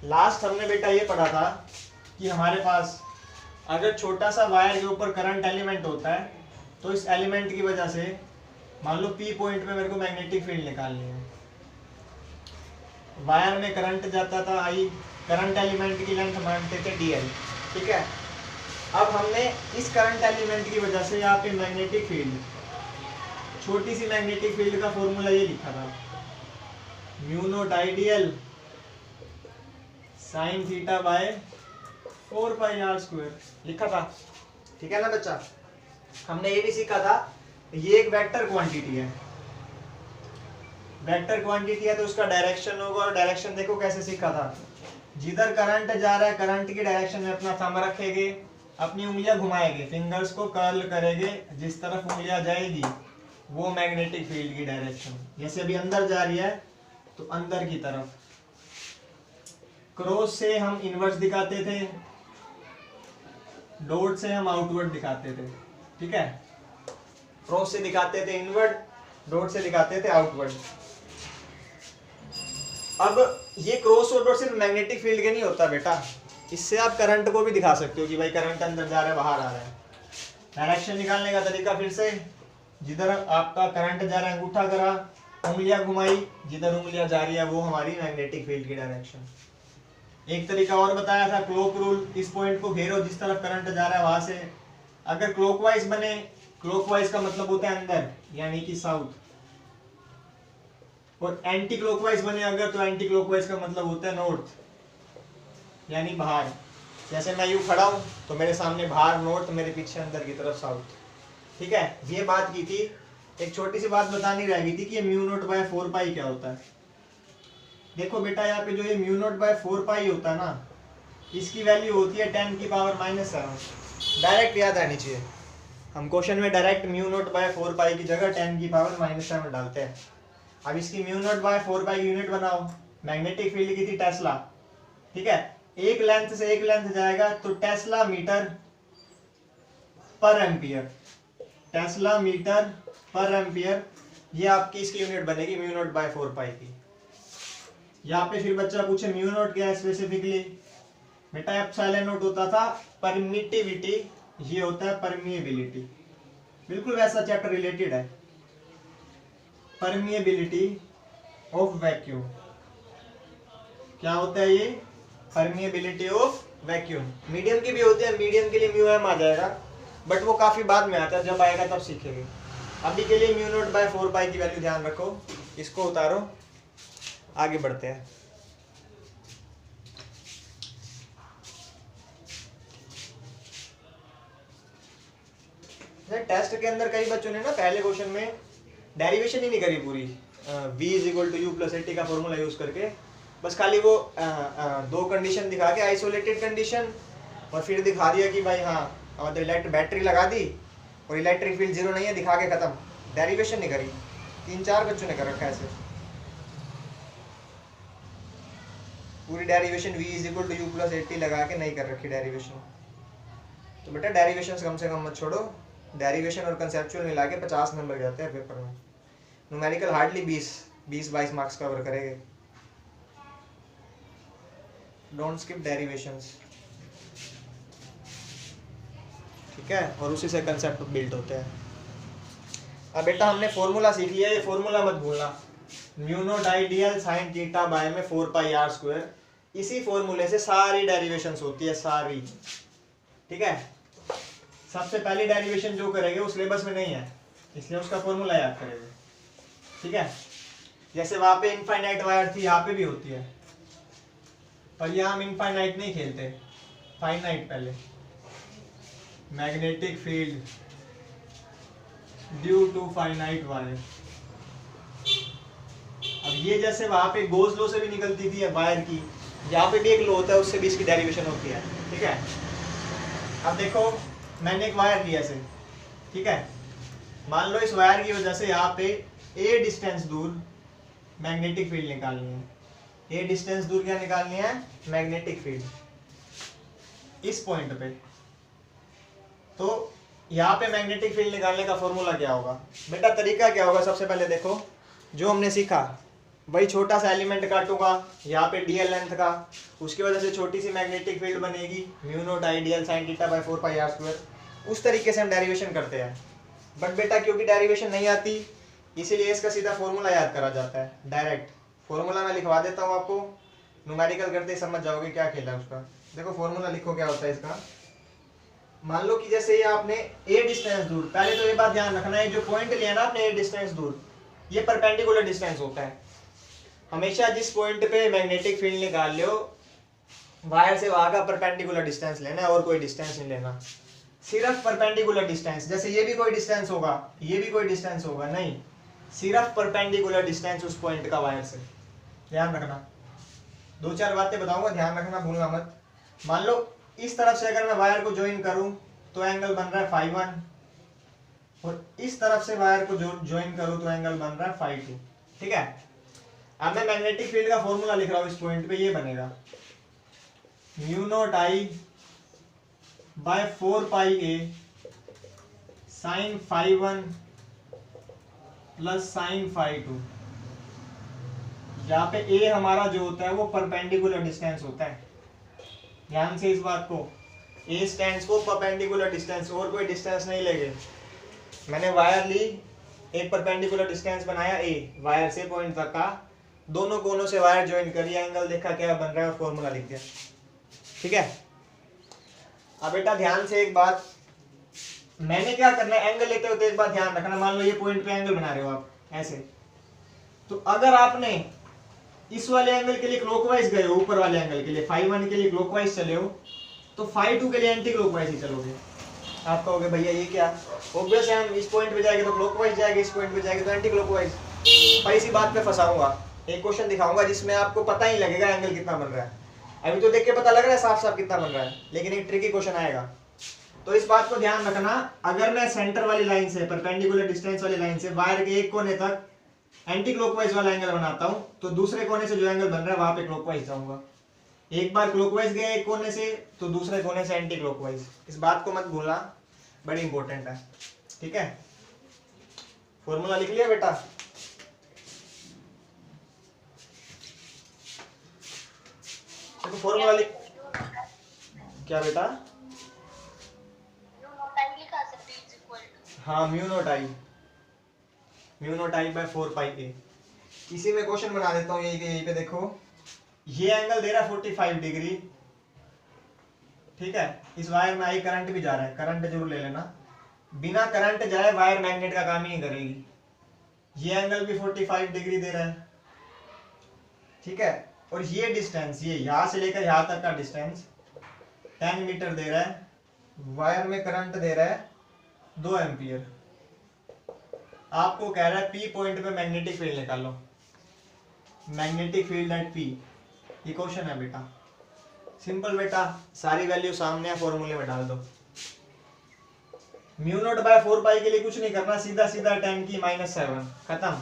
Last हमने बेटा ये पढ़ा था कि हमारे पास अगर छोटा सा वायर के ऊपर करंट एलिमेंट होता है तो इस एलिमेंट की वजह से मान लो पी पॉइंट पे मेरे को मैग्नेटिक फील्ड निकालनी है। वायर में करंट जाता था आई, करंट एलिमेंट की लेंथ मानते थे dl, ठीक है। अब हमने इस करंट एलिमेंट की वजह से यहाँ पे मैग्नेटिक फील्ड, छोटी सी मैग्नेटिक फील्ड का फॉर्मूला ये लिखा था, mu not I d l sine theta by 4 pi r square लिखा था, ठीक है ना बच्चा। हमने ये भी सीखा था ये एक वेक्टर क्वांटिटी है, वेक्टर क्वांटिटी है तो उसका डायरेक्शन होगा, और डायरेक्शन देखो कैसे सीखा था, जिधर करंट जा रहा है करंट की डायरेक्शन में अपना थंब रखेंगे, अपनी उंगलियां घुमाएंगे, फिंगर्स को कर्ल करेंगे, जिस तरफ उंगलियां जाएगी वो मैग्नेटिक फील्ड की डायरेक्शन। जैसे अभी अंदर जा रही है तो अंदर की तरफ, क्रॉस से हम इनवर्स दिखाते थे, डॉट से हम आउटवर्ड दिखाते थे, ठीक है। क्रॉस से दिखाते थे इनवर्ड, डॉट से दिखाते थे आउटवर्ड। अब ये क्रॉस और डॉट सिर्फ मैग्नेटिक फील्ड के नहीं होता बेटा, इससे आप करंट को भी दिखा सकते हो कि भाई करंट अंदर जा रहा है बाहर आ रहा है। डायरेक्शन निकालने का तरीका फिर से, जिधर आपका करंट जा रहा है अंगूठा करा, उंगलियां घुमाई, जिधर उंगलियां जा रही है वो हमारी मैग्नेटिक फील्ड की डायरेक्शन। एक तरीका और बताया था क्लॉक रूल, इस पॉइंट को घेरो जिस तरफ करंट जा रहा है वहां से, अगर क्लॉकवाइज बने, क्लॉकवाइज का मतलब होता है अंदर यानी कि साउथ, और एंटी क्लॉकवाइज बने अगर तो एंटी क्लॉकवाइज का मतलब होता है नॉर्थ यानी बाहर। जैसे मैं यूं खड़ा हूं तो मेरे सामने बाहर नॉर्थ, मेरे पीछे अंदर की तरफ साउथ, ठीक है। ये बात की थी। एक छोटी सी बात बतानी रह गई थी कि ये म्यू नॉट बाय 4 पाई क्या होता है। देखो बेटा यहाँ पे जो ये म्यू नॉट बाय 4 पाई होता है ना, इसकी वैल्यू होती है 10 की पावर -7। डायरेक्ट याद आनी चाहिए, हम क्वेश्चन में डायरेक्ट म्यू नॉट बाय 4 पाई की जगह 10 की पावर -7 डालते हैं। अब इसकी म्यू नॉट बाय 4 पाई की यूनिट बनाओ, मैग्नेटिक फील्ड की थी टेस्ला, ठीक है। एक लेंथ से एक लेंथ जाएगा तो टेस्ला मीटर पर एम्पियर, टेस्ला मीटर पर एम्पियर, ये आपकी इसकी यूनिट बनेगी म्यू नॉट बाय 4 पाई की। यहाँ पे फिर बच्चा पूछे म्यू नॉट क्या है स्पेसिफिकली, बेटा एप्सिलॉन नॉट होता था परमिटिविटी, ये होता है परमिएबिलिटी, बिल्कुल वैसा चैप्टर रिलेटेड है, परमिएबिलिटी ऑफ वैक्यूम। क्या होता है ये, परमिएबिलिटी ऑफ वैक्यूम। मीडियम की भी होती है, मीडियम के लिए म्यू एम आ जाएगा, बट वो काफी बाद में आता है, जब आएगा तब सीखेंगे। अभी के लिए म्यू नॉट बाय 4 पाई की वैल्यू ध्यान रखो, इसको उतारो, आगे बढ़ते हैं। टेस्ट के अंदर कई बच्चों ने ना पहले क्वेश्चन में डेरिवेशन ही नहीं करी पूरी, v = u + at का फॉर्मूला यूज करके, बस खाली वो दो कंडीशन दिखा के, आइसोलेटेड कंडीशन, और फिर दिखा दिया कि भाई हाँ तो इलेक्ट्रिक बैटरी लगा दी और इलेक्ट्रिक फील्ड जीरो नहीं है, दिखा के खत्म। डेरिवेशन नहीं करी, 3-4 बच्चों ने कर रखा है ऐसे पूरी डेरिवेशन, v = u + at लगा के नहीं कर रखी डेरिवेशन। तो बेटा डेरिवेशन कम से कम मत छोड़ो, डेरिवेशन और कंसेप्चुअल मिला के 50 नंबर जाते हैं पेपर में, न्यूमेरिकल हार्डली 20-22 मार्क्स कवर करेंगे। डोंट स्किप डेरिवेशंस, ठीक है, और उसी से कंसेप्ट बिल्ड होते हैं। अब बेटा हमने फॉर्मूला सीख लिया, ये फॉर्मूला मत भूलना, mu not I d l sine theta bye में 4 पाई आर स्क्वायर, इसी फॉर्मूले से सारी डेरिवेशंस होती है सारी, ठीक है। सबसे पहली डेरिवेशन जो करेंगे वो सिलेबस में नहीं है, इसलिए उसका फॉर्मूला याद करेंगे, ठीक है। जैसे वहां पे इनफाइनाइट वायर थी, यहाँ पे भी होती है, पर यहाँ हम इनफाइनाइट नहीं खेलते, फाइनाइट पहले। Magnetic field due to finite wire. अब ये जैसे वहां पे गोज लो से भी निकलती थी वायर की, यहाँ पे भी एक लो होता है, उससे भी इसकी डेरिवेशन होती है, ठीक है। अब देखो मैंने एक वायर लिया से, ठीक है, मान लो इस वायर की वजह से यहाँ पे a डिस्टेंस दूर मैग्नेटिक फील्ड निकालनी है, a डिस्टेंस दूर क्या निकालनी है, मैग्नेटिक फील्ड इस पॉइंट पे। तो यहाँ पे मैग्नेटिक फील्ड निकालने का फॉर्मूला क्या होगा बेटा, तरीका क्या होगा, सबसे पहले देखो जो हमने सीखा, वही छोटा सा एलिमेंट काटूंगा यहाँ पे डीएल लेंथ का, उसकी वजह से छोटी सी मैग्नेटिक फील्ड बनेगी mu not I d l sine theta by 4 pi r square. उस तरीके से हम डेरिवेशन करते हैं। बट बेटा क्योंकि डेरिवेशन नहीं आती इसीलिए इसका सीधा फॉर्मूला याद करा जाता है। डायरेक्ट फॉर्मूला मैं लिखवा देता हूँ आपको, न्यूमेरिकल करते ही समझ जाओगे क्या खेला है उसका। देखो फॉर्मूला लिखो क्या होता है इसका। मान लो कि जैसे ये आपने ए डिस्टेंस दूर, पहले तो ये बात ध्यान रखना है जो पॉइंट लिया ना आपने ए डिस्टेंस दूर, ये परपेंडिकुलर डिस्टेंस होता है। हमेशा जिस पॉइंट पे मैग्नेटिक फील्ड निकाल लो वायर से वहां का परपेंडिकुलर डिस्टेंस लेना है और कोई डिस्टेंस नहीं लेना, सिर्फ परपेंडिकुलर डिस्टेंस। जैसे ये भी कोई डिस्टेंस होगा, ये भी कोई डिस्टेंस होगा, नहीं, सिर्फ परपेंडिकुलर डिस्टेंस उस पॉइंट का वायर से। ध्यान रखना, दो चार बातें बताऊंगा, ध्यान रखना, भूलना मत। मान लो इस तरफ से अगर मैं वायर को ज्वाइन करूं तो एंगल बन रहा है फाई 1 और इस तरफ से वायर को ज्वाइन करूं तो एंगल बन रहा है फाई 2। ठीक है, अब मैं मैग्नेटिक फील्ड का फॉर्मूला लिख रहा हूं इस पॉइंट पे, ये बनेगा mu not I by 4 pi a sine phi 1 plus sine phi 2। यहाँ पे ए हमारा जो होता है वो परपेंडिकुलर डिस्टेंस होता है, ध्यान से इस बात को, ए स्टैंड्स फॉर परपेंडिकुलर डिस्टेंस, और कोई डिस्टेंस नहीं लेंगे। मैंने वायर ली, एक परपेंडिकुलर डिस्टेंस बनाया ए, वायर से पॉइंट तक का, दोनों कोनों से वायर ज्वाइन करी, एंगल देखा क्या बन रहा है और फॉर्मूला लिख दिया। ठीक है, अब बेटा ध्यान से एक बात, मैंने क्या करना है, एंगल लेते हो तो एक बात ध्यान रखना। मान लो ये पॉइंट पे एंगल बना रहे हो आप ऐसे, तो अगर आपने इस वाले एंगल के लिए क्लॉकवाइज गए हो, ऊपर वाले एंगल के लिए फाई 1 के लिए क्लॉकवाइज चले हो, तो फाई 2 के लिए एंटी क्लॉकवाइज ही चलोगे। आप कहोगे भैया ये क्या, ऑब्वियस है, हम इस पॉइंट पे जाएंगे तो क्लॉकवाइज जाएंगे, इस पॉइंट पे जाएंगे तो एंटी क्लॉकवाइज। पर इसी बात पे फंसाऊंगा, एक क्वेश्चन दिखाऊंगा जिसमें आपको पता ही लगेगा एंगल कितना बन रहा है। अभी तो देख के पता लग रहा है साफ साफ कितना बन रहा है, लेकिन एक ट्रिकी क्वेश्चन आएगा। तो इस बात को ध्यान रखना, अगर मैं सेंटर वाली लाइन से, परपेंडिकुलर डिस्टेंस वाली लाइन से वायर के एक कोने तक एंटी क्लॉकवाइज वाला एंगल बनाता हूं, तो दूसरे कोने से जो एंगल बन रहा है वहां पे क्लॉकवाइज जाऊंगा। एक बार क्लॉकवाइज गया एक कोने से तो दूसरे कोने से एंटी क्लॉकवाइज। इस बात को मत भूलना, बड़ी इंपॉर्टेंट है। ठीक है, फॉर्मूला लिख लिया बेटा? तो फॉर्मूला लिख, क्या बेटा? हाँ, mu naught I by 4 pi ए। इसी में क्वेश्चन बना देता हूँ, यही पे देखो, ये एंगल दे रहा है 45 डिग्री। ठीक है, इस वायर में आई करंट भी जा रहा है, करंट जरूर ले लेना, बिना करंट जाए वायर मैग्नेट का काम ही नहीं करेगी। ये एंगल भी 45 डिग्री दे रहा है। ठीक है, और ये डिस्टेंस, ये यहां से लेकर यहां तक का डिस्टेंस 10 मीटर दे रहा है। वायर में करंट दे रहा है 2 एम्पियर। आपको कह रहा है पी पॉइंट पे मैग्नेटिक फील्ड निकालो, मैग्नेटिक फील्ड एट पी। ये क्वेश्चन है बेटा, सिंपल बेटा, सारी वैल्यू सामने है, फॉर्मूले में डाल दो। म्यू नॉट बाय 4 पाई के लिए कुछ नहीं करना, सीधा सीधा 10⁻⁷ खत्म।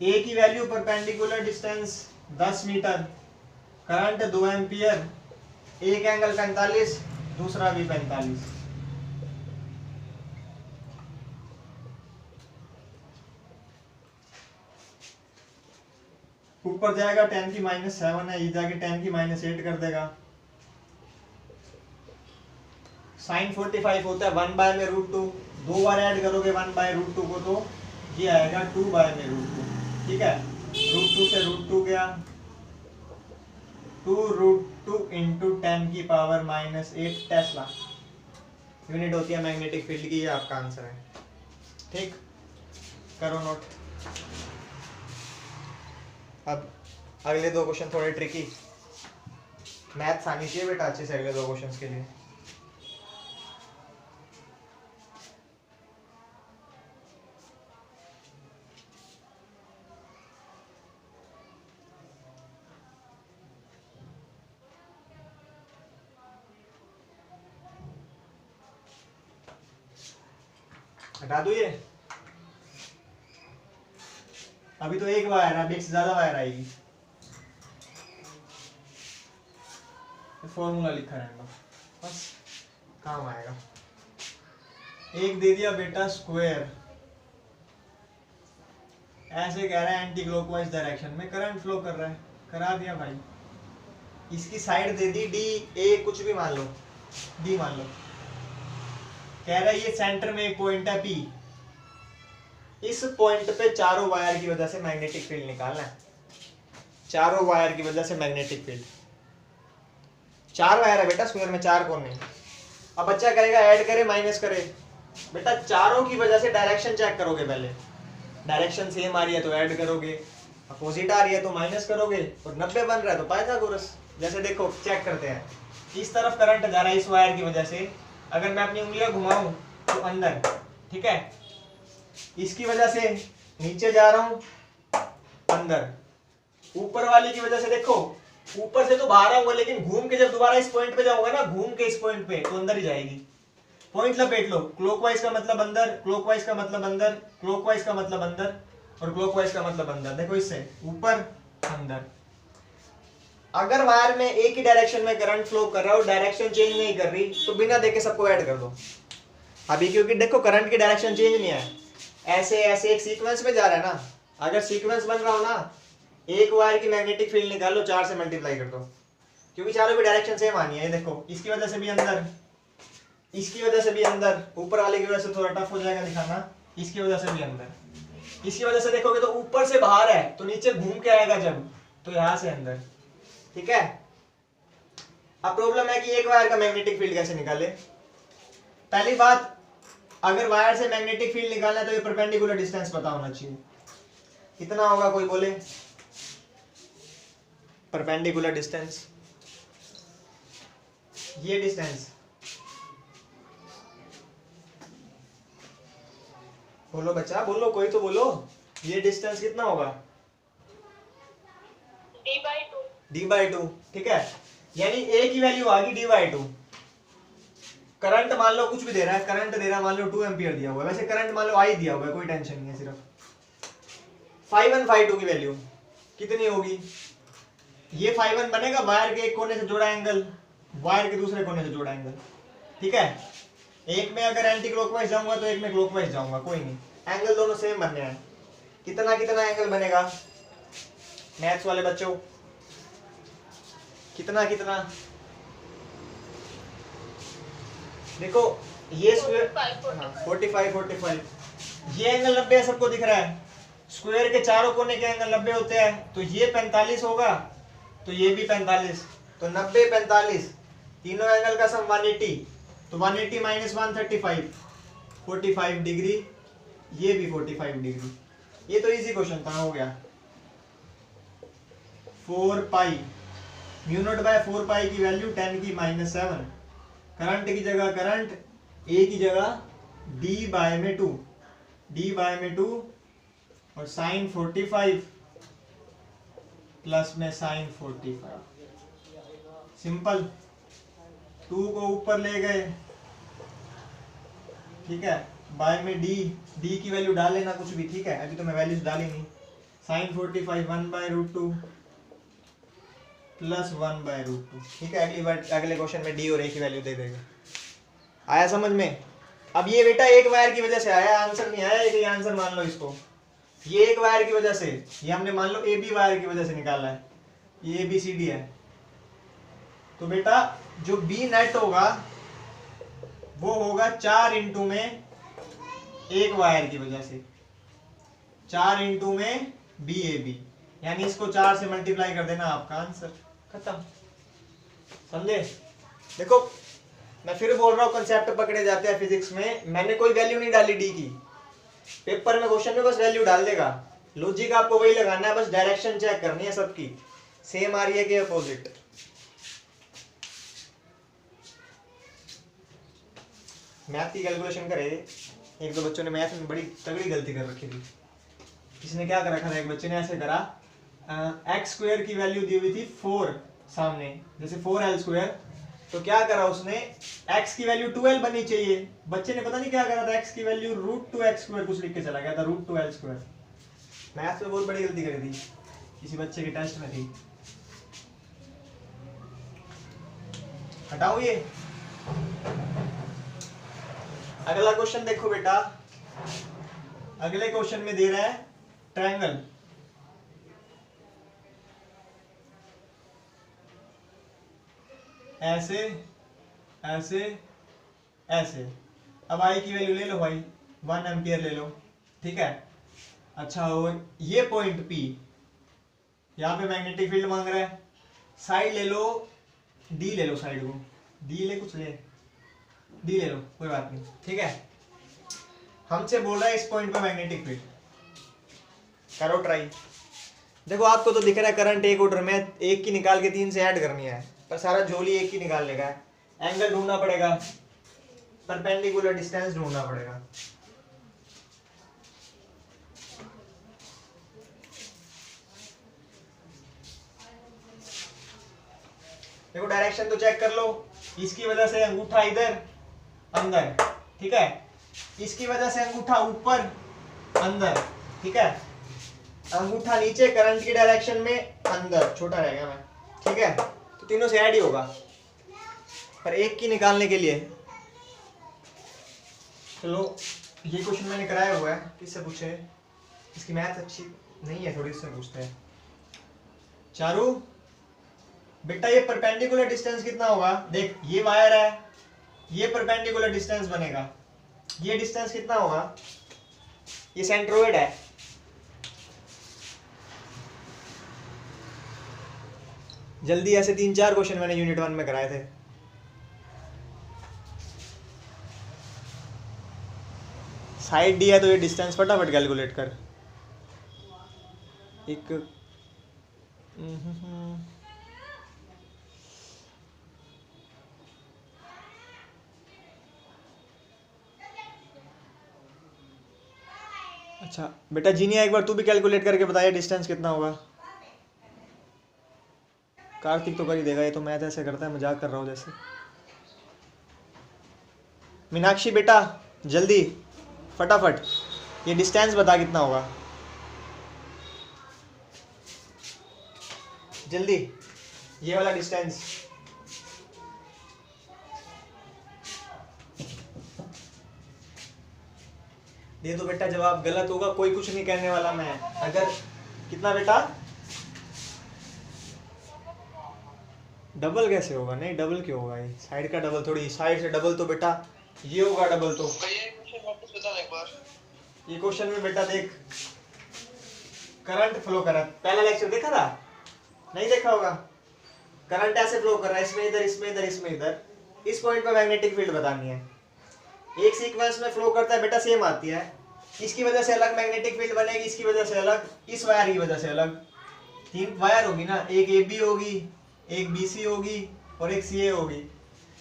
ए की value perpendicular distance 10 metre, current 2 ampere, एक एंगल 45, दूसरा भी 45। ऊपर जाएगा 10⁻⁷ है, ये जाके 10⁻8 कर देगा। साइन 45 होता है 1 बाय में √2, 2 बार ऐड करोगे 1 बाय √2 को तो ये आएगा 2 बाय में √2। ठीक है, √2 से √2 गया, 2√2 इंटू 10⁻⁻8 टेस्ला यूनिट होती है मैग्नेटिक फील्ड की। ये आपका आंसर है। ठीक, करो नोट। अब अगले 2 क्वेश्चन थोड़े ट्रिकी, मैथ्स आनी चाहिए बेटा अच्छे से अगले 2 क्वेश्चंस के लिए। हटा दो ये, अभी तो एक वायर है, अब एक से ज्यादा वायर आएगी। फॉर्मूला लिखा रहेगा बस, काम आएगा। एक दे दिया बेटा स्क्वायर ऐसे कह रहा है एंटी क्लॉकवाइज डायरेक्शन में करंट फ्लो कर रहा है, करा दिया भाई। इसकी साइड दे दी डी, ए कुछ भी मान लो, डी मान लो। कह रहा है ये सेंटर में एक पॉइंट है पी, इस पॉइंट पे चारों वायर की वजह से मैग्नेटिक फील्ड निकालना है। चारों वायर की वजह से मैग्नेटिक फील्ड, 4 वायर है बेटा स्क्वायर में, 4 कोने। अब बच्चा करेगा ऐड करे माइनस करे, बेटा चारों की वजह से डायरेक्शन चेक करोगे पहले, डायरेक्शन सेम आ रही है तो ऐड करोगे, अपोजिट आ रही है तो माइनस करोगे, और 90 बन रहा है तो पाइथागोरस। जैसे देखो चेक करते हैं, इस तरफ करंट जा रहा है इस वायर की वजह से, अगर मैं अपनी उंगलियां घुमाऊं तो अंदर, ठीक है, इसकी वजह से नीचे जा रहा हूं अंदर, ऊपर वाली की वजह से देखो ऊपर से तो बाहर आऊंगा, लेकिन घूम के जब दोबारा इस पॉइंट पे जाऊंगा ना, घूम के इस पॉइंट पे, तो अंदर ही जाएगी। पॉइंट लपेट लो, क्लॉकवाइज का मतलब अंदर, क्लॉकवाइज का मतलब अंदर, क्लॉकवाइज का मतलब अंदर, और क्लॉकवाइज का मतलब अंदर। देखो इससे ऊपर अंदर। अगर वायर में एक ही डायरेक्शन में करंट फ्लो कर रहा है और डायरेक्शन चेंज नहीं कर रही, तो बिना देखे सबको ऐड कर दो अभी, क्योंकि देखो करंट की डायरेक्शन चेंज नहीं है, ऐसे ऐसे एक सीक्वेंस में जा रहा है ना। अगर सीक्वेंस बन रहा हो ना, एक वायर की मैग्नेटिक फील्ड निकालो, 4 से मल्टीप्लाई कर दो, क्योंकि चारों की डायरेक्शन सेम आनी है। ये देखो इसकी वजह से भी अंदर, इसकी वजह से भी अंदर, ऊपर वाले की वजह से थोड़ा टफ हो जाएगा दिखाना, इसकी वजह से भी अंदर, इसकी वजह से देखोगे तो ऊपर से बाहर है तो नीचे घूम के आएगा जब, तो यहां से अंदर, ठीक है। अब प्रॉब्लम है कि एक वायर का मैग्नेटिक फील्ड कैसे निकाले। पहली बात, अगर वायर से मैग्नेटिक फील्ड निकालना है तो ये परपेंडिकुलर डिस्टेंस पता होना चाहिए। कितना होगा कोई बोले? परपेंडिकुलर डिस्टेंस, ये डिस्टेंस बोलो बच्चा, बोलो, कोई तो बोलो, ये डिस्टेंस कितना होगा? d/2, ठीक है। यानी a की वैल्यू आ गई d/2। करंट मान लो कुछ भी दे रहा है, करंट दे रहा है मान लो 2 एम्पियर दिया हुआ है, वैसे करंट मान लो I दिया हुआ है, कोई टेंशन नहीं है। सिर्फ φ1 φ2 की वैल्यू कितनी होगी? ये φ1 बनेगा वायर के एक कोने से जोड़ा एंगल, वायर के दूसरे कोने से जोड़ा एंगल, ठीक है। एक में अगर एंटी क्लॉकवाइज जाऊंगा तो एक में क्लॉकवाइज जाऊंगा, कोई नहीं, एंगल दोनों सेम बनने हैं। कितना कितना एंगल बनेगा मैथ्स वाले बच्चों? कितना कितना? देखो ये स्क्वायर 45 ये एंगल 90 है, सबको दिख रहा है। स्क्वायर के चारों कोने के एंगल 90 होते हैं, तो ये 45 होगा, तो ये भी 45, तो 90 45, तीनों एंगल का सम 180, तो 180 माइनस 135 45 डिग्री, ये भी 45 डिग्री। ये तो इजी क्वेश्चन था, हो गया। 4 पाई म्यू नॉट बाय 4 पाई की वैल्यू 10 की -7, करंट की जगह करंट, ए की जगह d/2, d/2 और साइन 45 प्लस में साइन 45, सिंपल। 2 को ऊपर ले गए, ठीक है, बाय में डी की वैल्यू डाल लेना कुछ भी, ठीक है, अभी तो मैं वैल्यूज डाली नहीं। साइन 45 1/√2 प्लस 1/√2, ठीक है। अगले क्वेश्चन में डी और ए की वैल्यू दे देगा। आया समझ में? अब ये बेटा एक वायर की वजह से आया, आंसर नहीं आया, ये आंसर मान लो इसको। ये एक वायर की वजह से, ये हमने मान लो ए बी वायर की वजह से निकाला है, ये ABCD है, तो बेटा जो बी नेट होगा वो होगा 4 इंटू में एक वायर की वजह से, 4 इंटू में BAB, यानी इसको 4 से मल्टीप्लाई कर देना, आपका आंसर खत्म। समझे? देखो मैं फिर बोल रहा हूँ, कंसेप्ट पकड़े जाते हैं फिजिक्स में। मैंने कोई वैल्यू नहीं डाली डी की, पेपर में क्वेश्चन में बस वैल्यू डाल देगा, लॉजिक आपको वही लगाना है, बस डायरेक्शन चेक करनी है सबकी, सेम आ रही है कि अपोजिट। मैथ की कैलकुलेशन करे, एक दो बच्चों ने मैथ में बड़ी तगड़ी गलती कर रखी थी। इसने क्या कर रखा था, एक बच्चे ने ऐसे करा, x² की वैल्यू दी हुई थी 4 सामने, जैसे 4l², तो क्या करा उसने, x की वैल्यू 2l बननी चाहिए, बच्चे ने पता नहीं क्या करा था, x की वैल्यू √2x² कुछ लिख के चला गया था, √2l²। मैथ में बहुत बड़ी गलती करी थी, किसी बच्चे के टेस्ट में थी। हटाओ ये। अगला क्वेश्चन देखो बेटा, अगले क्वेश्चन में दे रहा है ट्रायंगल, ऐसे ऐसे ऐसे। अब आई की वैल्यू ले लो भाई, 1 एम्पियर ले लो, ठीक है। अच्छा, और ये पॉइंट P, यहाँ पे मैग्नेटिक फील्ड मांग रहा है, साइड ले लो D, ले लो साइड को, D ले, कुछ ले, D ले लो, कोई बात नहीं, ठीक है। हमसे बोल रहा है इस पॉइंट पे मैग्नेटिक फील्ड, करो ट्राई। देखो आपको तो दिख रहा है करंट एक ऑर्डर में, एक की निकाल के 3 से ऐड करनी है, पर सारा झोली एक की निकालने का है। एंगल ढूंढना पड़ेगा, परपेंडिकुलर डिस्टेंस ढूंढना पड़ेगा। देखो डायरेक्शन तो चेक कर लो, इसकी वजह से अंगूठा इधर अंदर, ठीक है, इसकी वजह से अंगूठा ऊपर अंदर, ठीक है, अंगूठा नीचे करंट की डायरेक्शन में अंदर, छोटा रह गया मैं, ठीक है। तो तीनों से ऐड ही होगा, पर एक की निकालने के लिए चलो ये क्वेश्चन मैंने कराया हुआ है, किससे पूछे, इसकी मैथ अच्छी नहीं है थोड़ी, इससे पूछते हैं। चारू बेटा ये परपेंडिकुलर डिस्टेंस कितना होगा, देख ये वायर है, ये परपेंडिकुलर डिस्टेंस बनेगा, ये डिस्टेंस कितना होगा, ये सेंट्रोइड है, जल्दी ऐसे 3-4 क्वेश्चन मैंने यूनिट 1 में कराए थे। साइड डी है तो ये डिस्टेंस फटाफट कैलकुलेट कर। एक अच्छा बेटा जीनिया एक बार तू भी कैलकुलेट करके बताइए डिस्टेंस कितना होगा। कार्तिक तो कर ही देगा, ये तो मैथ ऐसे करता है, मजाक कर रहा हूँ जैसे। मीनाक्षी बेटा जल्दी फटाफट ये डिस्टेंस बता कितना होगा, जल्दी ये वाला डिस्टेंस। दे दो बेटा जवाब, गलत होगा कोई कुछ नहीं कहने वाला मैं। अगर कितना बेटा, डबल कैसे होगा, नहीं डबल क्यों होगा, ये साइड का डबल थोड़ी, साइड से डबल तो बेटा ये होगा डबल। तो ये क्वेश्चन में बेटा देख करंट फ्लो कर रहा है, पहला लेक्चर देखा था, नहीं देखा होगा, करंट ऐसे फ्लो कर रहा है, इसमें इधर इसमें इधर इसमें इधर, इस पॉइंट पे मैग्नेटिक फील्ड बतानी है। एक सीक्वेंस में फ्लो करता है बेटा, सेम आती है, इसकी वजह से अलग मैग्नेटिक फील्ड बनेगी, इसकी वजह से अलग, इस वायर की वजह से अलग। 3 वायर होगी ना, एक AB होगी, एक BC होगी और एक CA होगी,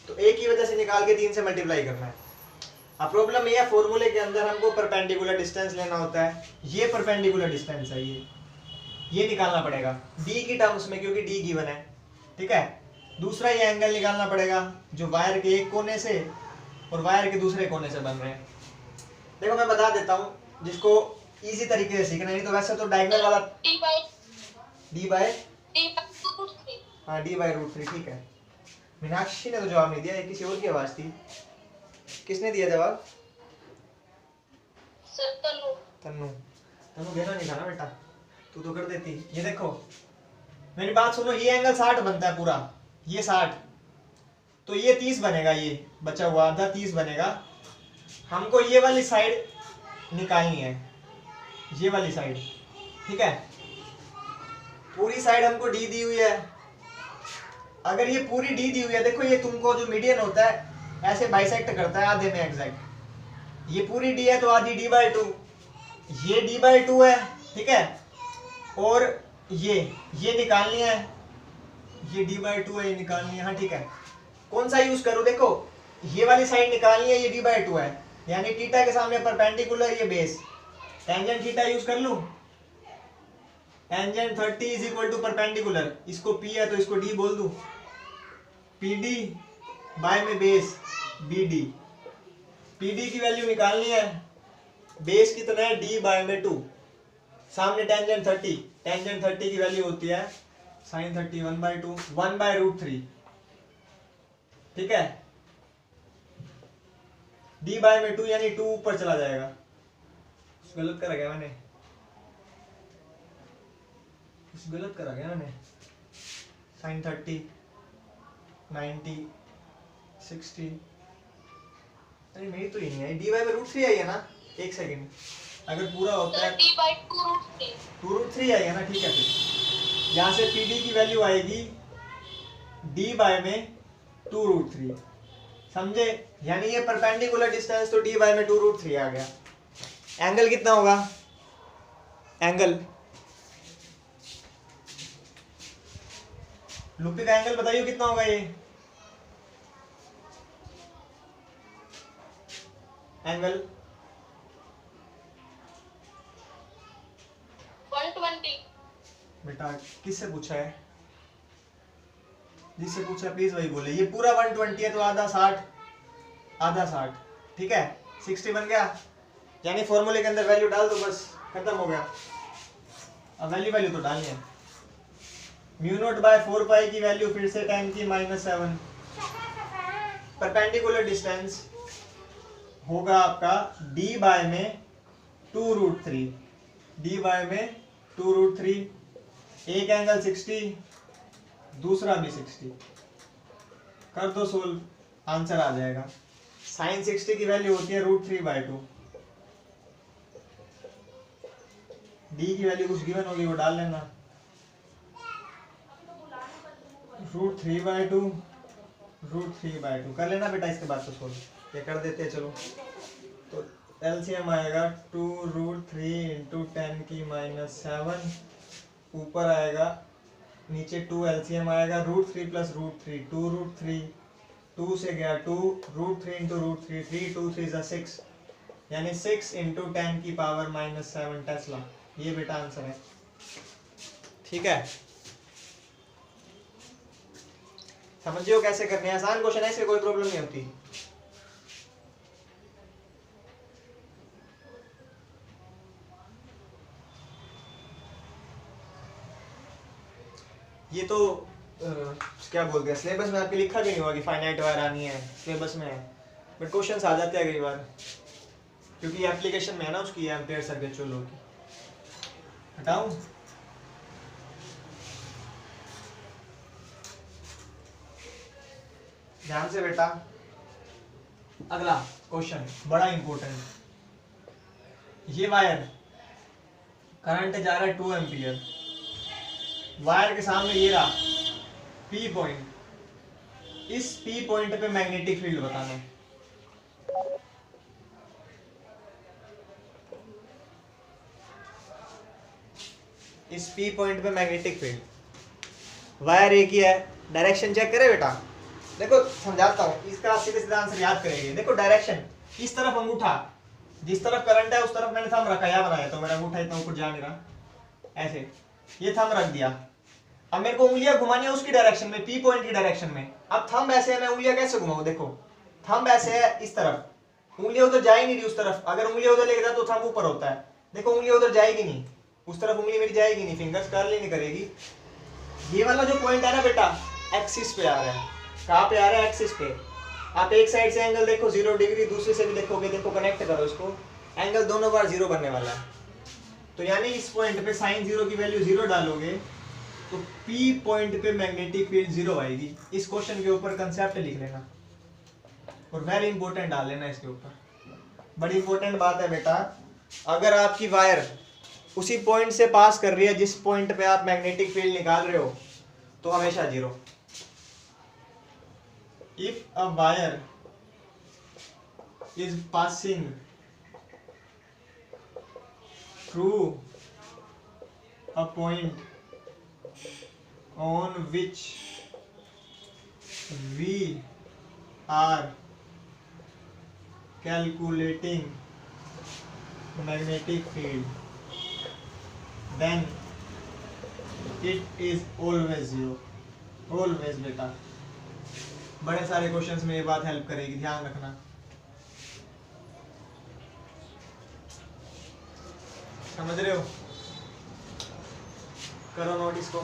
तो एक ही वजह से निकाल के 3 से मल्टीप्लाई करना है। अब प्रॉब्लम ये है, फॉर्मूले के अंदर हमको परपेंडिकुलर डिस्टेंस लेना होता है, ये परपेंडिकुलर डिस्टेंस है, ये निकालना पड़ेगा D की टर्म्स में, क्योंकि D गिवन है, ठीक है। दूसरा ये एंगल निकालना पड़ेगा जो वायर के एक कोने से और वायर के दूसरे कोने से बन रहे हैं। देखो मैं बता देता हूँ जिसको इजी तरीके से सीखना, नहीं तो वैसे तो डायगोनल वाला D/√3, ठीक है। मीनाक्षी ने तो जवाब नहीं दिया, ये किसी और की आवाज थी, किसने दिया जवाब, तन्नू। तन्नू देना नहीं था ना बेटा, तू तो कर देती। ये देखो मेरी बात सुनो, ये एंगल 60 बनता है पूरा, ये 60, तो ये 30 बनेगा, ये बचा हुआ आधा 30 बनेगा। हमको ये वाली साइड निकालनी है, ये वाली साइड, ठीक है। पूरी साइड हमको D दी हुई है, अगर ये पूरी D दी हुई है, देखो ये तुमको जो मीडियन होता है ऐसे बाइसेक्ट करता है आधे में एग्जैक्ट, ये पूरी D है तो आधी D/2, ये D/2 है, ठीक है। और ये निकालनी है, ये D/2 है, ये निकालनी है, हाँ ठीक है। कौन सा यूज करो, देखो ये वाली साइड निकालनी है, ये D/2 है, यानी थीटा के सामने परपेंडिकुलर ये बेस, टेंजेंट थीटा यूज कर लूं, tangent 30 is equal to perpendicular, इसको P है तो इसको D बोल दूं, PD बाय में बेस BD, PD की वैल्यू निकालनी है, बेस कितना है D/2, सामने टेंजेंट 30, टेंजेंट 30 की वैल्यू होती है sin 30 1/2 1/√3, ठीक है। D/2 यानी 2 ऊपर चला जाएगा, गलत कर गया मैंने, कुछ गलत करा गया मैंने। साइन 30 90 60, अरे मेरी तो ये नहीं आई। dy में √3 आई है ना, एक सेकंड, अगर पूरा होता है 2√3 आई है ना, ठीक है। फिर यहाँ से PD की वैल्यू आएगी dy में 2√3, समझे? यानी ये परपेंडिकुलर डिस्टेंस तो dy में 2√3 आ गया। एंगल कितना होगा? एंगल लूपी का एंगल बताइए कितना होगा ये एंगल? 120। बेटा किससे पूछा है? जिससे पूछा प्लीज वही बोले। ये पूरा 120 है तो आधा 60, आधा 60, ठीक है। 60 बन गया, यानी फॉर्मूले के अंदर वैल्यू डाल दो, बस खत्म हो गया। अब वैल्यू तो डालनी है। μ0/4 की वैल्यू फिर से 10 की -7। परपेंडिकुलर डिस्टेंस होगा आपका dy में 2√3, dy में 2√3। एक एंगल 60, दूसरा भी 60, कर दो सोल्व, आंसर आ जाएगा। साइन 60 की वैल्यू होती है √3/2। डी की वैल्यू कुछ गिवन होगी वो डाल लेना, √3/2 √3/2 कर लेना बेटा। इसके बाद तो सोल्व ये कर देते हैं। चलो तो एलसीएम आएगा 2√3 × 10 की -7, ऊपर आएगा, नीचे 2 एलसीएम आएगा √3 + √3 2√3, 2 से गया 2, √3 × √3 3 2 3 = 6, यानी 6 × 10 की पावर -7 टेस्ला। ये बेटा आंसर है, ठीक है। समझिए कैसे करने हैं, आसान क्वेश्चन है, इससे कोई प्रॉब्लम नहीं होती। ये तो क्या बोलते हैं, सिलेबस में आपके लिखा भी नहीं हुआ कि फाइनाइट वायर आनी है, सिलेबस में है, बट क्वेश्चंस आ जाते हैं कई बार, क्योंकि एप्लीकेशन में है ना उसकी, एम्पेयर सर्किट चलो की। हटाऊं? ध्यान से बेटा, अगला क्वेश्चन बड़ा इंपॉर्टेंट। ये वायर करंट जा रहा है 2 एम्पियर, वायर के सामने ये रहा P पॉइंट, इस P पॉइंट पे मैग्नेटिक फील्ड बताना है। इस P पॉइंट पे मैग्नेटिक फील्ड, वायर एक ही है, डायरेक्शन चेक करे बेटा। देखो समझाता हूँ, इसका सीधे सीधा आंसर याद करेंगे। देखो डायरेक्शन, इस तरफ अंगूठा, जिस तरफ करंट है उस तरफ मैंने थंब रखा, या बनाया तो मेरा अंगूठा इतना ऊपर जा नहीं रहा, ऐसे ये थंब रख दिया। अब मेरे को उंगलियां घुमानी है उसकी डायरेक्शन में, P पॉइंट की डायरेक्शन में। अब थंब ऐसे है, मैं उंगलियां कैसे घुमाऊं? देखो थंब ऐसे है इस तरफ, उंगलियां उधर जा ही नहीं रही उस तरफ। अगर उंगलियां उधर लेके जाए तो थंब ऊपर होता है। देखो उंगलियां उधर जाएगी नहीं, उस तरफ उंगली मेरी जाएगी नहीं, फिंगर्स कर्ल ही नहीं करेगी। ये वाला जो पॉइंट है ना बेटा, एक्सिस पे आ रहा है। कहाँ पे आ रहा है? एक्सिस पे। आप एक साइड से एंगल देखो 0 डिग्री, दूसरी से भी देखोगे, देखो कनेक्ट करो इसको, एंगल दोनों बार 0 बनने वाला है। तो यानी इस पॉइंट पे साइन 0 की वैल्यू 0 डालोगे तो P पॉइंट पे मैग्नेटिक फील्ड 0 आएगी। इस क्वेश्चन के ऊपर कंसेप्ट लिख लेना और वेरी इंपॉर्टेंट डाल लेना इसके ऊपर। बड़ी इंपॉर्टेंट बात है बेटा, अगर आपकी वायर उसी पॉइंट से पास कर रही है जिस पॉइंट पे आप मैग्नेटिक फील्ड निकाल रहे हो, तो हमेशा 0। If a wire is passing through a point on which we are calculating magnetic field, then it is always 0। always बेटा, बड़े सारे क्वेश्चंस में ये बात हेल्प करेगी, ध्यान रखना। समझ रहे हो? करो नोट इसको।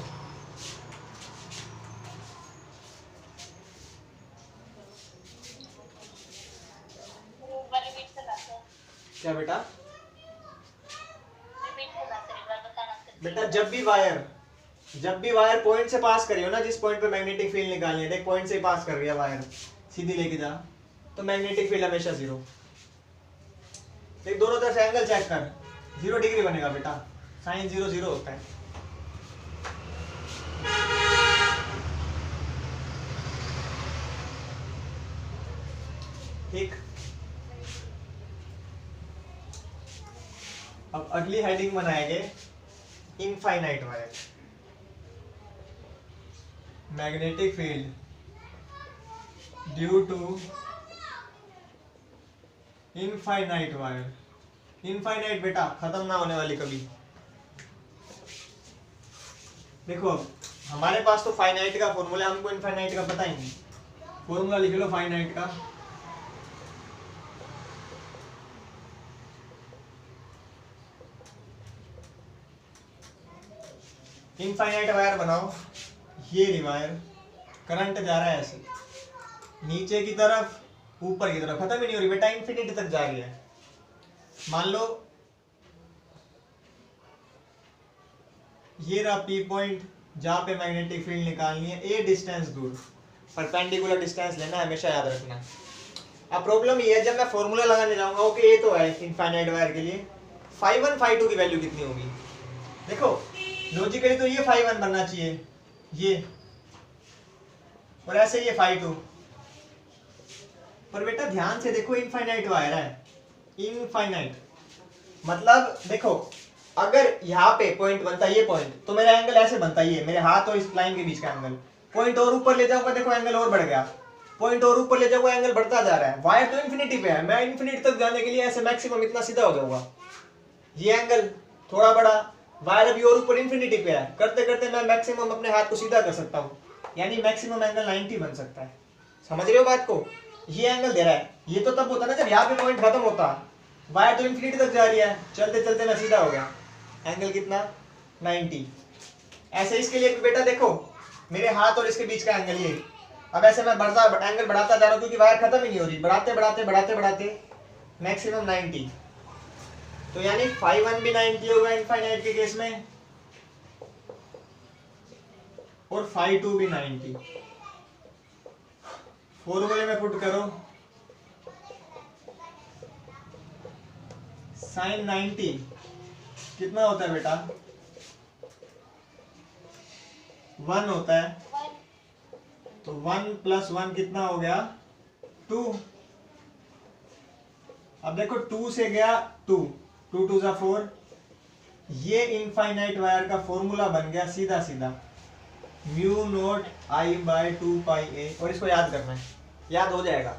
क्या बेटा? बेटा जब भी वायर जब भी वायर पॉइंट से पास करी हो ना, जिस पॉइंट पे मैग्नेटिक फील्ड निकालनी है, देख पॉइंट से पास कर रही है वायर, सीधी लेके जा, तो मैग्नेटिक फील्ड हमेशा 0। देख दोनों तरफ से एंगल चेक कर, 0 डिग्री बनेगा बेटा, साइन 0 0 होता है। ठीक, अब अगली हेडिंग बनाएंगे infinite wire. Magnetic field due to infinite wire. Infinite बेटा खत्म ना होने वाली कभी। देखो हमारे पास तो फाइनाइट का फॉर्मूला, हमको इनफाइनाइट का पता ही नहीं। फॉर्मूला लिख लो फाइनाइट का, इनफाइनाइट वायर बनाओ। ये रही वायर, करंट जा रहा है ऐसे नीचे की तरफ ऊपर की तरफ, खत्म ही नहीं हो रही बेटा, इंफिनिटी तक जा रही है। मान लो ये रहा पी पॉइंट जहां पे मैग्नेटिक फील्ड निकालनी है, ए डिस्टेंस दूर, परपेंडिकुलर डिस्टेंस लेना, हमेशा याद रखना। अब प्रॉब्लम ये है, जब मैं फॉर्मूला लगाने जाऊंगा, ओके ये तो है इनफाइनाइट वायर के लिए, φ1 φ2 की वैल्यू कितनी होगी? देखो लॉजिकली तो ये φ1 बनना चाहिए, ये, और ऐसे ये φ2, पर बेटा ध्यान से देखो इनफाइनाइट वायर है, इनफाइनाइट मतलब देखो अगर यहाँ पे पॉइंट बनता है ये पॉइंट, तो मेरा एंगल ऐसे बनता है, ये मेरे हाथ और इस लाइन के बीच का एंगल। पॉइंट और ऊपर ले जाऊंगा, देखो एंगल और बढ़ गया, पॉइंट और ऊपर ले जाऊंगा, एंगल बढ़ता जा रहा है। वायर तो इन्फिनिटी पे है, मैं इन्फिनिटी तक जाने के लिए ऐसे मैक्सिमम इतना सीधा हो जाऊंगा, ये एंगल थोड़ा बड़ा, वायर अभी और ऊपर इन्फिनिटी पे है, करते करते मैं मैक्सिमम अपने हाथ को सीधा कर सकता हूँ, यानी मैक्सिमम एंगल 90 बन सकता है। समझ रहे हो बात को? ये एंगल दे रहा है, ये तो तब होता है ना जब यहाँ पे पॉइंट खत्म होता, वायर तो इन्फिनिटी तक जा रही है, चलते चलते मैं सीधा हो गया, एंगल कितना 90। ऐसे इसके लिए भी बेटा देखो मेरे हाथ और इसके बीच का एंगल ये, अब ऐसे मैं एंगल बढ़ाता जा रहा हूँ क्योंकि वायर खत्म ही नहीं हो रही, बढ़ाते बढ़ाते बढ़ाते बढ़ाते मैक्सिमम 90, तो यानी φ1 भी 90 होगा इनफाइनाइट के केस में, और φ2 भी 90। फॉर्मूले में पुट करो, साइन 90 कितना होता है बेटा? 1 होता है, तो 1 + 1 कितना हो गया? 2। अब देखो 2 से गया 2, 2 2 4, ये इनफाइनाइट वायर का फॉर्मूला बन गया सीधा सीधा μ0I/2πa, और इसको याद करना है, याद हो जाएगा।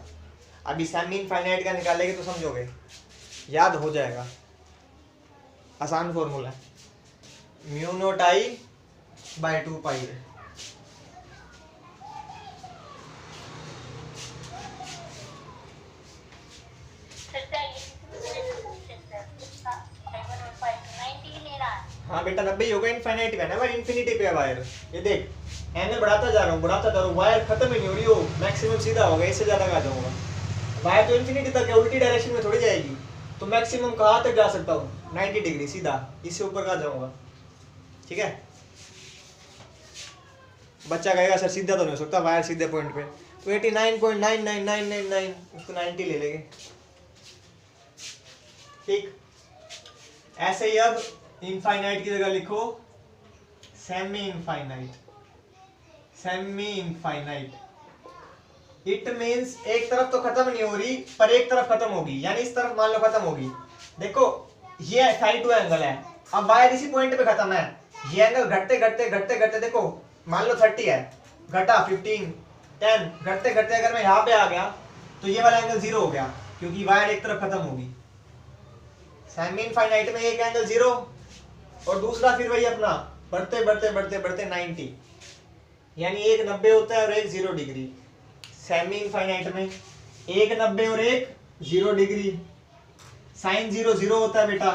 अभी सेमी इनफाइनाइट का निकालेंगे तो समझोगे, याद हो जाएगा, आसान फॉर्मूला है, μ0I/2πa। हाँ बेटा 90 ही होगा, इनफाइनाइट पे है ना भाई, इन्फिनिटी पे है वायर। ये देख एंगल बढ़ाता जा रहा हूँ, बढ़ाता जा रहा हूँ, वायर खत्म ही नहीं हो रही हो, मैक्सिमम सीधा होगा, इससे ज्यादा कहाँ जाऊंगा? वायर तो इन्फिनिटी तक है, उल्टी डायरेक्शन में थोड़ी जाएगी, तो मैक्सिमम कहाँ तक जा सकता हूँ? 90 डिग्री सीधा, इससे ऊपर कहाँ जाऊंगा? ठीक है, बच्चा कहेगा सर सीधा तो नहीं हो सकता वायर सीधे पॉइंट पे, तो 89.99999 इसको 90 ले लेंगे। ठीक, ऐसे ही अब इनफाइनाइट की जगह लिखो semi infinite. Semi infinite it means एक तरफ तो खत्म नहीं हो रही, पर एक तरफ खत्म होगी, यानी इस तरफ मान लो खत्म होगी। देखो ये φ2 एंगल है, अब वायर इसी पॉइंट पे खत्म है, ये एंगल घटते घटते घटते घटते देखो मान लो 30 है, घटा 15 10, घटते घटते अगर मैं यहाँ पे आ गया तो ये वाला एंगल 0 हो गया, क्योंकि वायर एक तरफ खत्म होगी। सेमी इनफाइनाइट में एक एंगल 0 और दूसरा फिर वही अपना बढ़ते बढ़ते बढ़ते बढ़ते 90, यानी एक 90 होता है और एक 0 डिग्री। सेमी इनफाइनाइट में एक 90 और एक 0 डिग्री, साइन 0 0 होता है बेटा,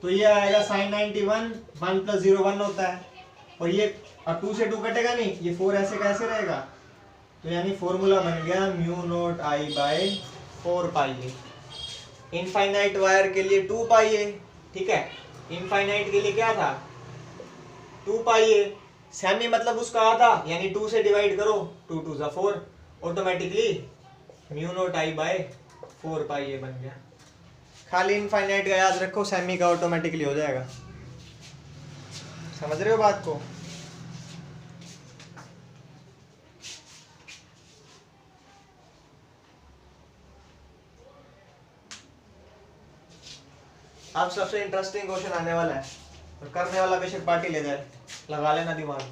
तो ये आएगा साइन 91, 1 + 0 1 होता है, और ये अब 2 से 2 कटेगा नहीं, ये 4 ऐसे कैसे रहेगा, तो यानी फॉर्मूला बन गया μ0I/4πa। इनफाइनाइट वायर के लिए 2πa, ठीक है, इनफाइनाइट के लिए क्या था 2 पाई ए, सेमी मतलब उसका आधा, यानी 2 से डिवाइड करो, 2 2 जा 4, automatically mu naught I by 4 pi ए बन गया। खाली इनफाइनाइट का याद रखो, सेमी का ऑटोमेटिकली हो जाएगा। समझ रहे हो बात को? अब सबसे इंटरेस्टिंग क्वेश्चन आने वाला है, और करने वाला बेशक पार्टी ले जाए, लगा लेना दिमाग।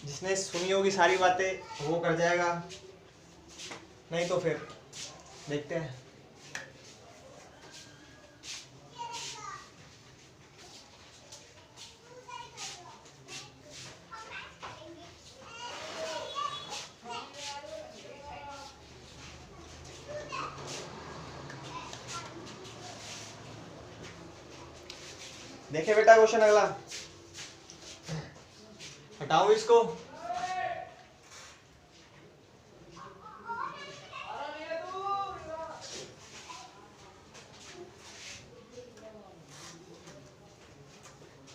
जिसने सुनी होगी सारी बातें वो कर जाएगा, नहीं तो फिर देखते हैं। देखे बेटा क्वेश्चन अगला, हटाओ इसको।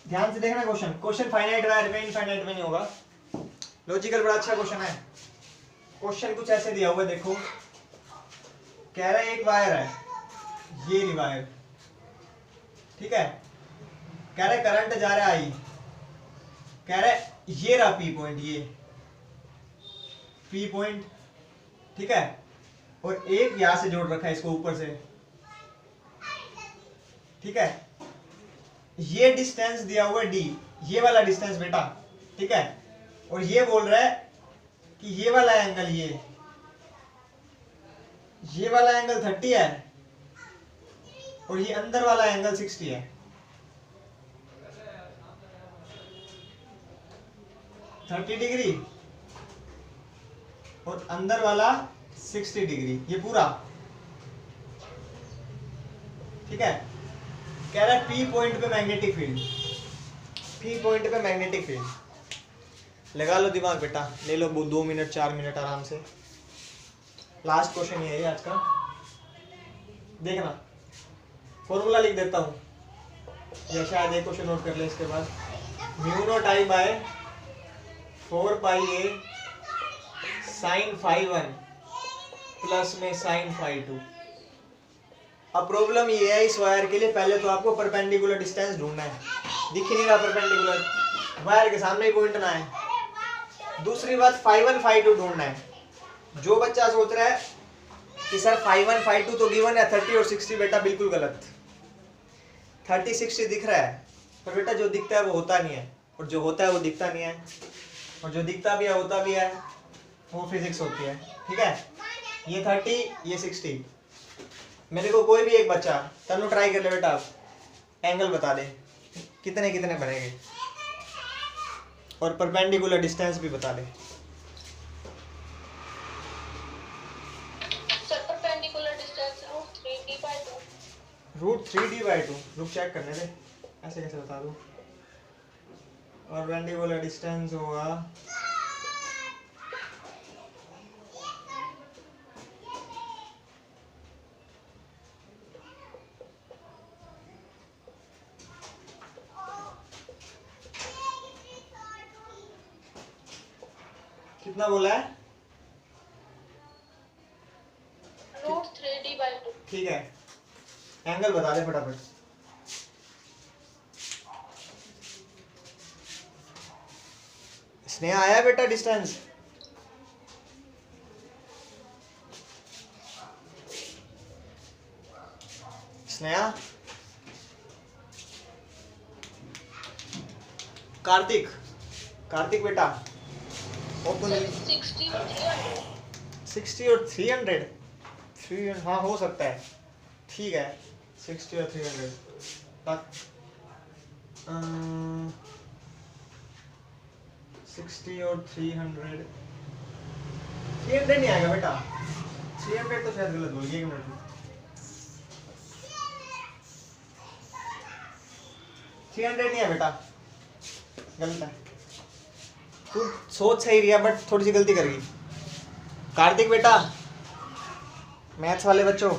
ध्यान से देखना क्वेश्चन, क्वेश्चन फाइनाइट वायर में इनफाइनाइट में नहीं होगा। लॉजिकल बड़ा अच्छा क्वेश्चन है। क्वेश्चन कुछ ऐसे दिया हुआ है, देखो कह रहा है एक वायर है, ये रही वायर, ठीक है, कह रहे करंट जा रहा है आई, कह रहे ये रहा पी पॉइंट, ये पी पॉइंट, ठीक है, और एक यहां से जोड़ रखा है इसको ऊपर से, ठीक है, ये डिस्टेंस दिया हुआ है डी, ये वाला डिस्टेंस बेटा, ठीक है, और ये बोल रहा है कि ये वाला एंगल, ये वाला एंगल 30 है और ये अंदर वाला एंगल 60 है। 30 डिग्री और अंदर वाला 60 डिग्री, ये पूरा, ठीक है। कह रहा है पी पॉइंट पे मैग्नेटिक फील्ड, पी पॉइंट पे मैग्नेटिक फील्ड। लगा लो दिमाग बेटा, ले लो 2 मिनट 4 मिनट आराम से। लास्ट क्वेश्चन ये है आज का, देखना फॉर्मूला लिख देता हूँ, या शायद एक क्वेश्चन नोट कर ले इसके बाद। Mu naught I by 4 pi a sine phi 1 plus में साइन फाई 2। अब प्रॉब्लम ये है इस वायर के लिए, पहले तो आपको परपेंडिकुलर डिस्टेंस ढूंढना है, दिख ही नहीं रहा परपेंडिकुलर, वायर के सामने ही पॉइंट ना है। दूसरी बात फाई 1 फाई 2 ढूंढना है। जो बच्चा सोच रहा है कि सर फाई 1 फाई 2 तो गिवन है, 30 और 60, बेटा बिल्कुल गलत। 30 60 दिख रहा है, पर बेटा जो दिखता है वो होता नहीं है, और जो होता है वो दिखता नहीं है, और जो दिखता भी है होता भी है, वो फिजिक्स होती है, ठीक है। ये 30 ये 60, मेरे को कोई भी एक बच्चा, तनु ट्राई कर ले बेटा, एंगल बता दे कितने कितने बनेंगे, और परपेंडिकुलर डिस्टेंस भी बता दे। Sir perpendicular distance √3d/2। √3d/2, रुक चेक करने दे, ऐसे कैसे बता दूं। और परपेंडिकुलर डिस्टेंस होगा कितना बोला है, √3d/2। ठीक है। एंगल बता दे फटाफट। स्नेहा आया बेटा डिस्टेंस? स्नेहा, कार्तिक, कार्तिक बेटा ओपन। 60 और 300। 60 और 300, 300 हाँ हो सकता है, ठीक है। 60 और 300 तक 60 और 300 नहीं आएगा बेटा, 300 तो शायद गलत होगी, 1 मिनट। 300 नहीं है बेटा, गलत है। तू सोच सही रहा बट थोड़ी सी गलती कर गई। कार्तिक बेटा, मैथ्स वाले बच्चों,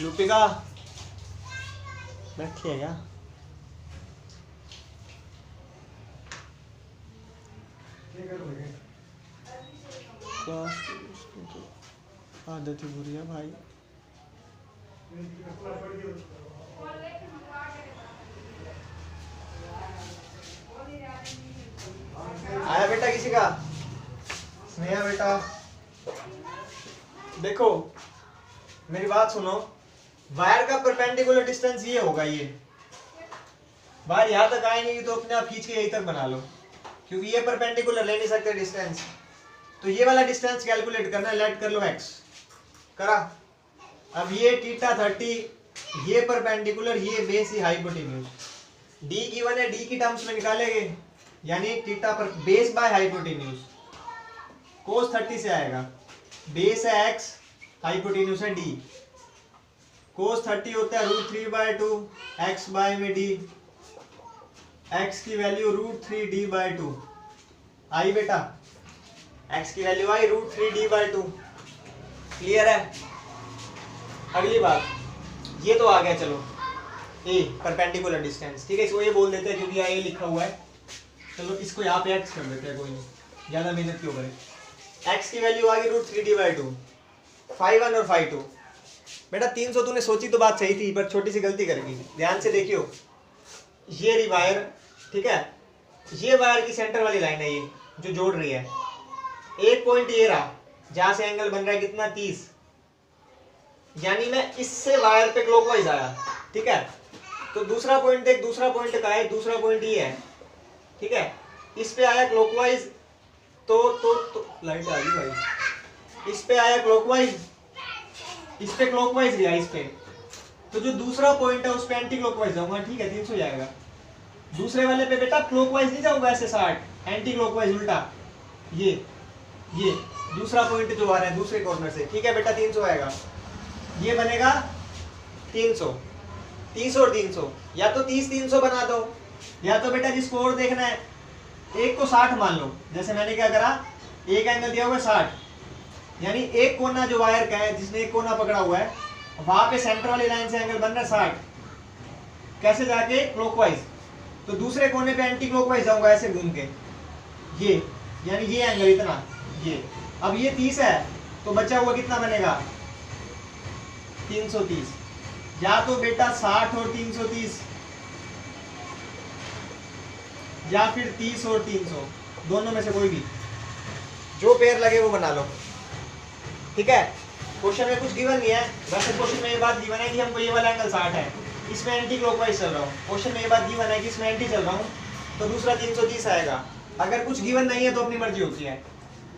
लूपिका बैठी है क्या? आदत ही बुरी है भाई। आया बेटा किसी का? स्नेहा बेटा देखो मेरी बात सुनो, वायर का परपेंडिकुलर डिस्टेंस ये होगा, ये वायर यहाँ तक आएंगे तो अपने आप खींच के यहीं तक बना लो, क्योंकि ये परपेंडिकुलर ले नहीं सकते डिस्टेंस। तो ये वाला डिस्टेंस कैलकुलेट करना है, लेट कर लो x करा। अब ये थीटा 30, ये परपेंडिकुलर, ये बेस, ही हाइपोटेन्यूज। d गिवन है, d की टर्म्स में निकालेंगे, यानी थीटा पर बेस बाय हाइपोटेन्यूज cos 30 से आएगा। बेस है x, हाइपोटेन्यूज है d। cos 30 होता है √3/2 x बाय में d, x की वैल्यू √3d/2 आई बेटा, x की वैल्यू आई √3d/2। क्लियर है? अगली बात, ये तो आ गया, चलो a परपेंडिकुलर डिस्टेंस, ठीक है, इसको ये बोल देते हैं क्योंकि यहाँ a लिखा हुआ है। चलो इसको यहाँ पे x कर देते हैं, कोई नहीं, ज्यादा मेहनत क्यों करें। x की वैल्यू आ गई √3d/2, phi 1 और phi 2। बेटा 300 तूने सोची तो बात सही थी, पर छोटी सी गलती कर गई। ध्यान से देखियो, ये रही वायर, ठीक है, ये वायर की सेंटर वाली लाइन है, ये जो जोड़ रही है। एक पॉइंट ये रहा जहां से एंगल बन रहा है कितना, 30, यानी मैं इससे वायर पे क्लॉकवाइज आया, ठीक है। तो दूसरा पॉइंट देख, दूसरा पॉइंट का है, दूसरा पॉइंट ये है, ठीक है, इस पे आया क्लॉकवाइज, तो लाइट आ गई भाई, इस पे आया क्लॉकवाइज, इस पे क्लॉकवाइज गया, इस पे, तो जो दूसरा पॉइंट है उस पे एंटी क्लॉकवाइज जाऊंगा, ठीक है, 300 जाएगा। दूसरे वाले पे बेटा क्लॉकवाइज नहीं जाऊंगा, ऐसे 60, एंटी क्लॉकवाइज उल्टा, ये दूसरा पॉइंट जो आ रहा है दूसरे कॉर्नर से, ठीक है बेटा, 300 आएगा। ये बनेगा 300, 30 और 300, या तो 30 300 बना दो, या तो बेटा जिसको और देखना है, एक को 60 मान लो, जैसे मैंने क्या करा, एक एंगल दिया हुआ है 60, यानी एक कोना जो वायर का है, जिसने एक कोना पकड़ा हुआ है, वहां पे सेंटर वाली लाइन से एंगल बन रहा है 60, कैसे जाके क्लॉकवाइज, तो दूसरे कोने पे एंटी क्लॉकवाइज जाऊंगा ऐसे घूम के, ये यानी ये एंगल इतना, ये अब ये 30 है, तो बचा हुआ कितना बनेगा, 330, या तो बेटा 60 और 330, या फिर 30 और 300, दोनों में से कोई भी जो पेयर लगे वो बना लो, ठीक है। क्वेश्चन में कुछ गिवन नहीं है, वैसे क्वेश्चन में ये बात गिवन है कि हमको ये वाला एंगल 60 है, इसमें एंटी क्लॉकवाइज चल रहा हूँ, क्वेश्चन में ये बात गिवन है कि इसमें एंटी चल रहा हूँ, तो दूसरा 330 आएगा। अगर कुछ गिवन नहीं है तो अपनी मर्जी होती है,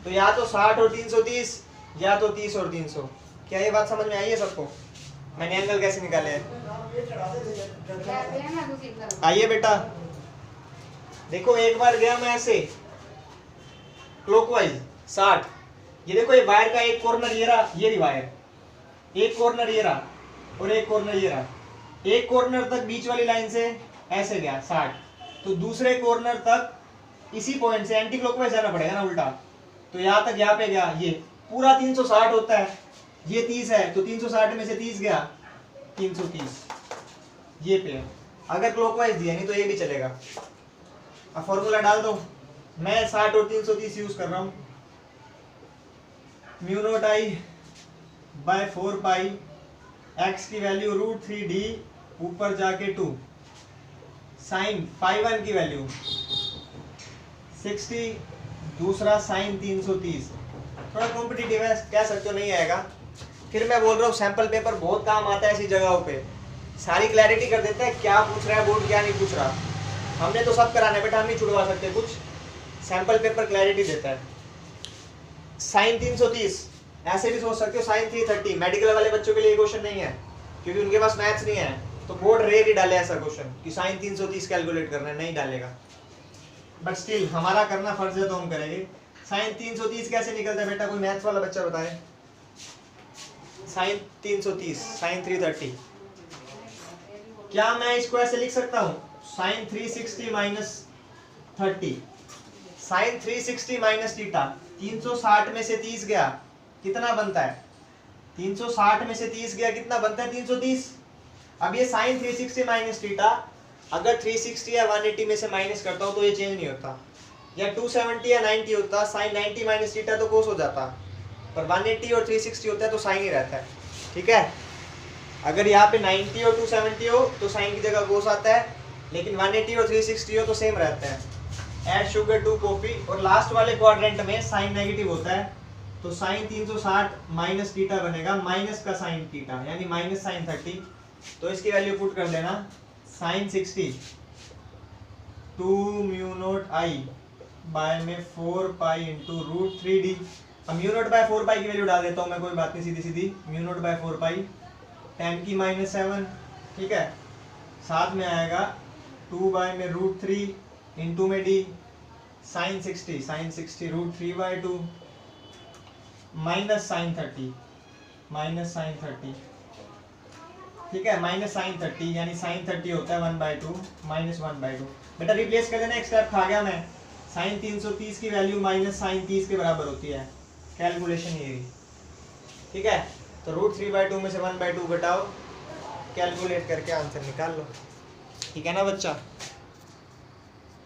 तो या तो 60 और 330, या तो 30 और 300। क्या ये बात समझ में आई है सबको? मैंने एंगल कैसे निकाले हैं, आइए बेटा देखो, एक बार गया मैं ऐसे क्लॉकवाइज 60, ये देखो, ये वायर का एक कॉर्नर ये रहा, ये रही वायर, एक कॉर्नर ये रहा और एक कॉर्नर ये रहा, एक कॉर्नर तक बीच वाली लाइन से ऐसे गया 60, तो दूसरे कॉर्नर तक इसी पॉइंट से एंटी क्लॉकवाइज जाना पड़ेगा ना उल्टा, तो यहाँ तक यहाँ पे गया, ये पूरा 360 होता है, ये 30 है, तो 360 में से 30 गया, 330, ये पे अगर क्लॉकवाइज दिया, नहीं तो ये भी चलेगा। अब फॉर्मूला डाल दो, मैं 60 और 330 यूज कर रहा हूँ, μ0I/4π, x की वैल्यू √3d, ऊपर जाके 2, साइन phi 1 की वैल्यू 60, दूसरा साइन 330, थोड़ा कॉम्पिटिटिव है, कह सकते हो नहीं आएगा, फिर मैं बोल रहा हूँ सैंपल पेपर बहुत काम आता है ऐसी जगहों पे, सारी क्लैरिटी कर देता है क्या पूछ रहा है बोर्ड, क्या नहीं पूछ रहा। हमने तो सब कराना है बेटा, हम नहीं छुड़वा सकते कुछ, सैंपल पेपर क्लैरिटी देता है। साइन 330 ऐसे भी सोच सकते हो, साइन 330, मेडिकल वाले बच्चों के लिए क्वेश्चन नहीं है क्योंकि उनके पास मैथ्स नहीं है, तो बोर्ड रेयर ही डाले ऐसा क्वेश्चन कि साइन 330 कैलकुलेट करना है, नहीं डालेगा, बट स्टिल हमारा करना फर्ज है तो हम करेंगे। साइन 330 कैसे निकलता है बेटा, कोई मैथ्स वाला बच्चा बताए, साइन 330, साइन 330, क्या मैं इसको ऐसे लिख सकता हूँ, sine 360 minus 30, sine 360 minus theta, 360 में से 30 गया, कितना बनता है 360 में से 30 गया, कितना बनता है 330। अब ये साइन 360 माइनस थीटा, अगर 360 या 180 में से माइनस करता हूँ तो ये चेंज नहीं होता, या 270 या 90 होता, साइन 90 माइनस थीटा तो कोस हो जाता, पर 180 और 360 होता है तो साइन ही रहता है। ठीक है, अगर यहाँ पे 90 और 270 हो तो साइन की जगह कोस आता है, लेकिन 180 और 360 हो तो सेम रहता है। ऐड शुगर टू कॉफी, और लास्ट वाले क्वाड्रेंट में साइन नेगेटिव होता है, तो साइन 360 माइनस थीटा बनेगा, माइनस का साइन थीटा यानी माइनस साइन 30, तो इसकी वैल्यू पुट कर देना, sign 60 2 mu naught I bye में 4 पाई इंटू रूट 3d। अब म्यू नॉट बाय 4 पाई की वैल्यू डाल देता हूँ मैं, कोई बात नहीं, सीधी सीधी म्यू नॉट बाय 4 पाई 10 की माइनस 7, ठीक है, साथ में आएगा 2 बाय में रूट 3 इंटू में d, sine 60 root 3 by 2 minus sine 30 ठीक है, माइनस साइन 30 यानी साइन 30 होता है 1/2 माइनस 1/2। बेटा रिप्लेस कर देना, एक स्टेप खा गया मैं, साइन 330 की वैल्यू माइनस साइन 30 के बराबर होती है, कैलकुलेशन ये रही। ठीक है, तो रूट 3/2 में से 1/2 घटाओ, कैलकुलेट करके आंसर निकाल लो। ठीक है ना बच्चा।